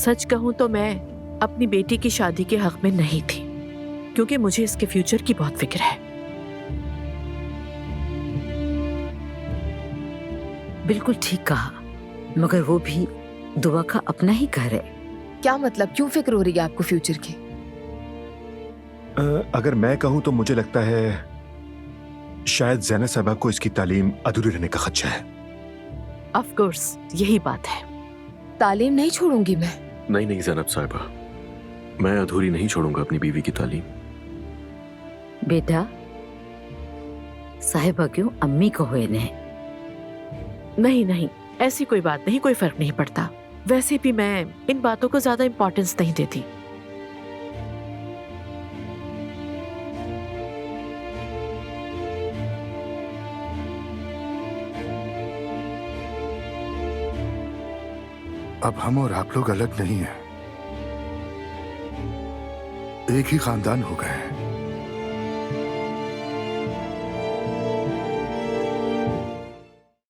सच कहूं तो मैं अपनी बेटी की शादी के हक में नहीं थी, क्योंकि मुझे इसके फ्यूचर की बहुत फिक्र है। बिल्कुल ठीक कहा, मगर वो भी दुआ का अपना ही घर है। क्या मतलब, क्यों फिक्र हो रही है आपको फ्यूचर की? अगर मैं कहूं तो मुझे लगता है शायद ज़ैनब साहिबा को इसकी तालीम अधूरी रहने का खदशा है। ऑफ कोर्स यही बात है। तालीम नहीं छोड़ूंगी मैं। नहीं नहीं ज़ैनब साहिबा, मैं अधूरी नहीं छोड़ूंगा अपनी बीवी की तालीम। बेटा, साहिबा क्यों अम्मी को हुए ने? नहीं नहीं, ऐसी कोई बात नहीं, कोई फर्क नहीं पड़ता। वैसे भी मैं इन बातों को ज्यादा इंपॉर्टेंस नहीं देती। अब हम और आप लोग अलग नहीं हैं, एक ही खानदान हो गए हैं।